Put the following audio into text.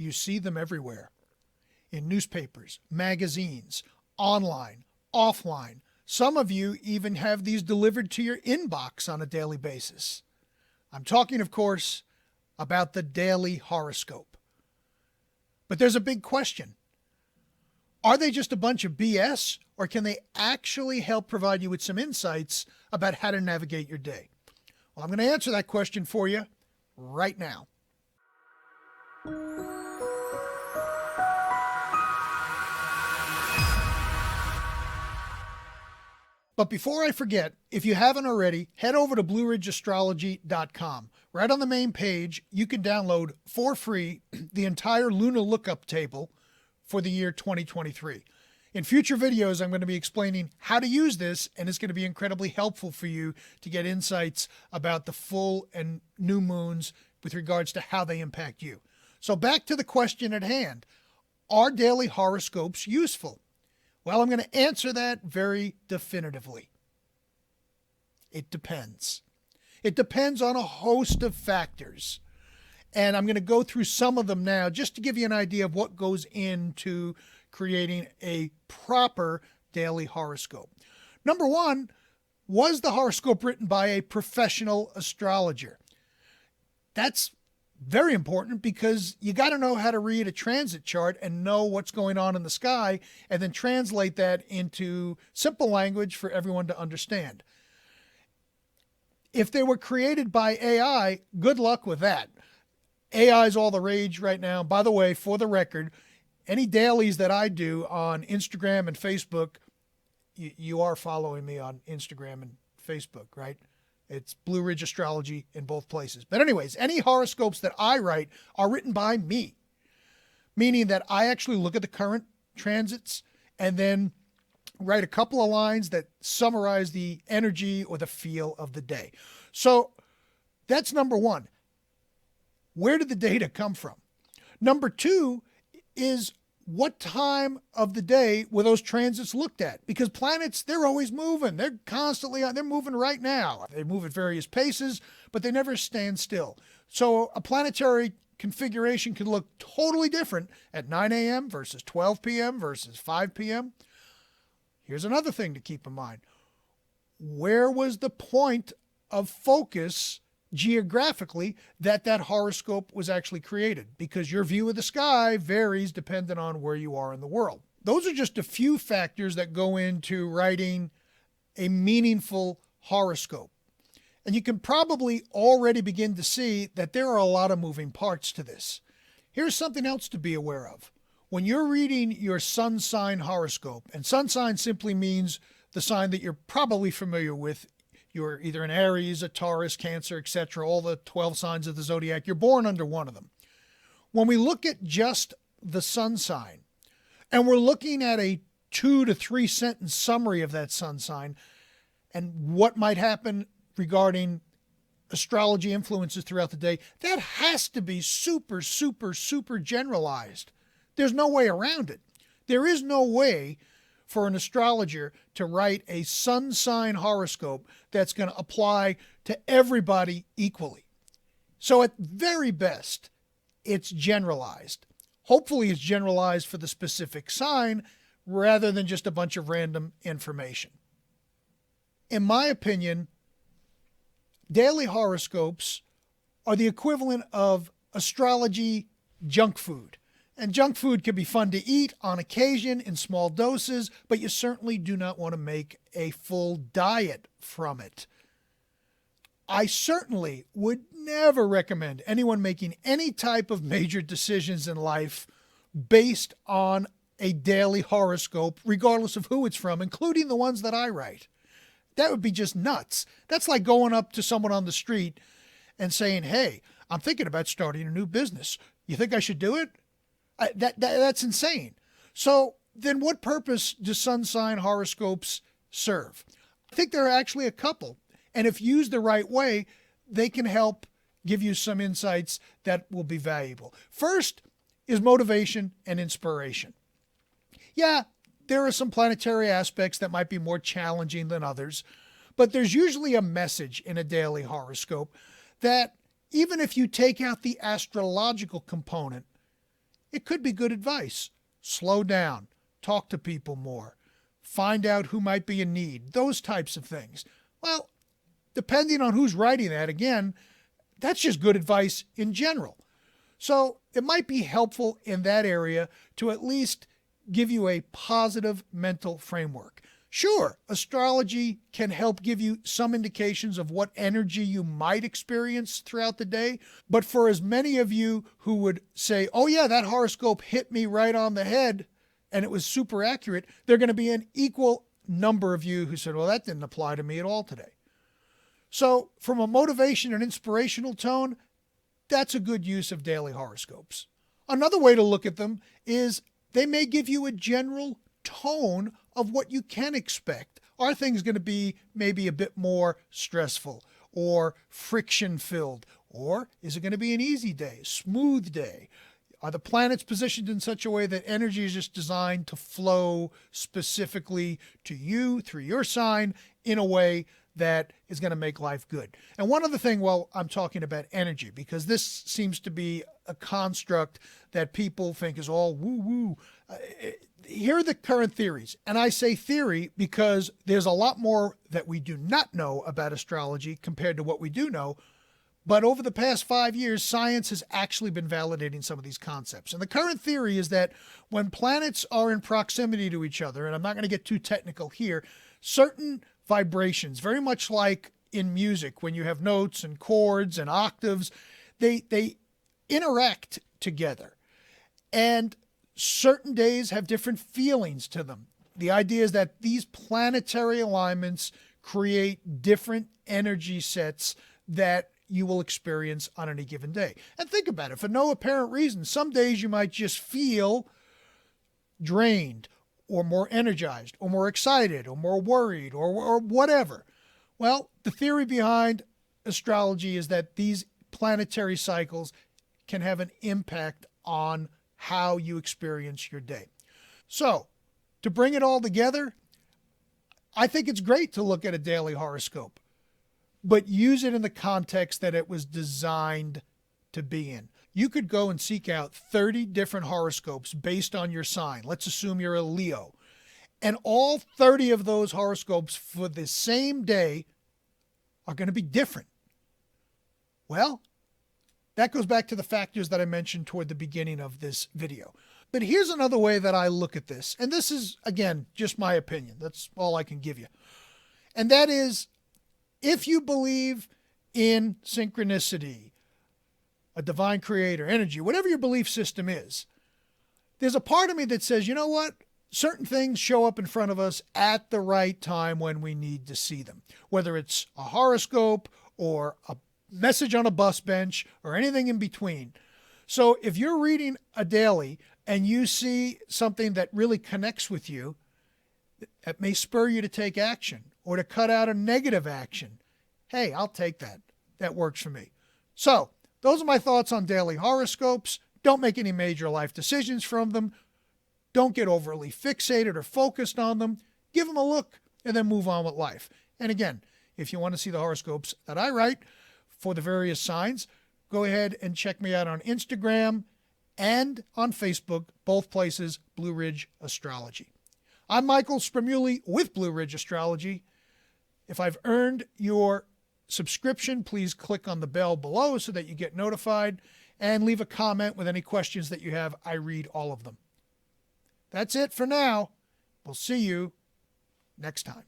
You see them everywhere. In newspapers, magazines, online, offline. Some of you even have these delivered to your inbox on a daily basis. I'm talking, of course, about the Daily Horoscope. But there's a big question. Are they just a bunch of BS, or can they actually help provide you with some insights about how to navigate your day? Well, I'm going to answer that question for you right now. But before I forget, if you haven't already, head over to BlueRidgeAstrology.com. Right on the main page, you can download for free the entire lunar lookup table for the year 2023. In future videos, I'm going to be explaining how to use this, and it's going to be incredibly helpful for you to get insights about the full and new moons with regards to how they impact you. So back to the question at hand. Are daily horoscopes useful? Well, I'm going to answer that very definitively. It depends. It depends on a host of factors. And I'm going to go through some of them now just to give you an idea of what goes into creating a proper daily horoscope. Number one, was the horoscope written by a professional astrologer? That's very important because you got to know how to read a transit chart and know what's going on in the sky and then translate that into simple language for everyone to understand. If they were created by AI, good luck with that. AI is all the rage right now. By the way, for the record, any dailies that I do on Instagram and Facebook, you are following me on Instagram and Facebook, right? It's Blue Ridge Astrology in both places. But anyways, any horoscopes that I write are written by me, meaning that I actually look at the current transits and then write a couple of lines that summarize the energy or the feel of the day. So that's number one. Where did the data come from? Number two is what time of the day were those transits looked at? Because planets, they're always moving. They're constantly on. They're moving right now. They move at various paces, but they never stand still. So a planetary configuration could look totally different at 9 a.m. versus 12 p.m. versus 5 p.m. Here's another thing to keep in mind. Where was the point of focus geographically that horoscope was actually created? Because your view of the sky varies depending on where you are in the world. Those are just a few factors that go into writing a meaningful horoscope. And you can probably already begin to see that there are a lot of moving parts to this. Here's something else to be aware of. When you're reading your sun sign horoscope, and sun sign simply means the sign that you're probably familiar with. You're either an Aries, a Taurus, Cancer, etc., all the 12 signs of the zodiac. You're born under one of them. When we look at just the sun sign, and we're looking at a 2 to 3 sentence summary of that sun sign and what might happen regarding astrology influences throughout the day, that has to be super, super, super generalized. There's no way around it. There is no way for an astrologer to write a sun sign horoscope that's going to apply to everybody equally. So at very best, it's generalized. Hopefully it's generalized for the specific sign rather than just a bunch of random information. In my opinion, daily horoscopes are the equivalent of astrology junk food. And junk food can be fun to eat on occasion in small doses, but you certainly do not want to make a full diet from it. I certainly would never recommend anyone making any type of major decisions in life based on a daily horoscope, regardless of who it's from, including the ones that I write. That would be just nuts. That's like going up to someone on the street and saying, "Hey, I'm thinking about starting a new business. You think I should do it?" That's insane. So then what purpose do sun sign horoscopes serve? I think there are actually a couple. And if used the right way, they can help give you some insights that will be valuable. First is motivation and inspiration. Yeah, there are some planetary aspects that might be more challenging than others, but there's usually a message in a daily horoscope that even if you take out the astrological component, it could be good advice. Slow down, talk to people more, find out who might be in need, those types of things. Well, depending on who's writing that, again, that's just good advice in general. So it might be helpful in that area to at least give you a positive mental framework. Sure, astrology can help give you some indications of what energy you might experience throughout the day, but for as many of you who would say, oh yeah, that horoscope hit me right on the head and it was super accurate, there are going to be an equal number of you who said, well, that didn't apply to me at all today. So from a motivation and inspirational tone, that's a good use of daily horoscopes. Another way to look at them is they may give you a general tone of what you can expect. Are things going to be maybe a bit more stressful or friction filled? Or is it going to be an easy day, smooth day? Are the planets positioned in such a way that energy is just designed to flow specifically to you through your sign in a way that is going to make life good? And one other thing while I'm talking about energy, because this seems to be a construct that people think is all woo-woo. Here are the current theories. And I say theory because there's a lot more that we do not know about astrology compared to what we do know. But over the past 5 years, science has actually been validating some of these concepts. And the current theory is that when planets are in proximity to each other, and I'm not going to get too technical here, certain vibrations, very much like in music, when you have notes and chords and octaves, they interact together. And certain days have different feelings to them. The idea is that these planetary alignments create different energy sets that you will experience on any given day. And think about it. For no apparent reason, some days you might just feel drained or more energized or more excited or more worried or whatever. Well, the theory behind astrology is that these planetary cycles can have an impact on how you experience your day. So, to bring it all together, I think it's great to look at a daily horoscope, but use it in the context that it was designed to be in. You could go and seek out 30 different horoscopes based on your sign. Let's assume you're a Leo. And all 30 of those horoscopes for the same day are going to be different. Well, that goes back to the factors that I mentioned toward the beginning of this video. But here's another way that I look at this. And this is, again, just my opinion. That's all I can give you. And that is, if you believe in synchronicity, a divine creator, energy, whatever your belief system is, there's a part of me that says, you know what? Certain things show up in front of us at the right time when we need to see them. Whether it's a horoscope or a message on a bus bench or anything in between. So if you're reading a daily and you see something that really connects with you, that may spur you to take action or to cut out a negative action. Hey, I'll take that. That works for me. So those are my thoughts on daily horoscopes. Don't make any major life decisions from them. Don't get overly fixated or focused on them. Give them a look and then move on with life. And again, if you want to see the horoscopes that I write for the various signs, go ahead and check me out on Instagram and on Facebook, both places, Blue Ridge Astrology. I'm Michael Spremuli with Blue Ridge Astrology. If I've earned your subscription, please click on the bell below so that you get notified and leave a comment with any questions that you have. I read all of them. That's it for now. We'll see you next time.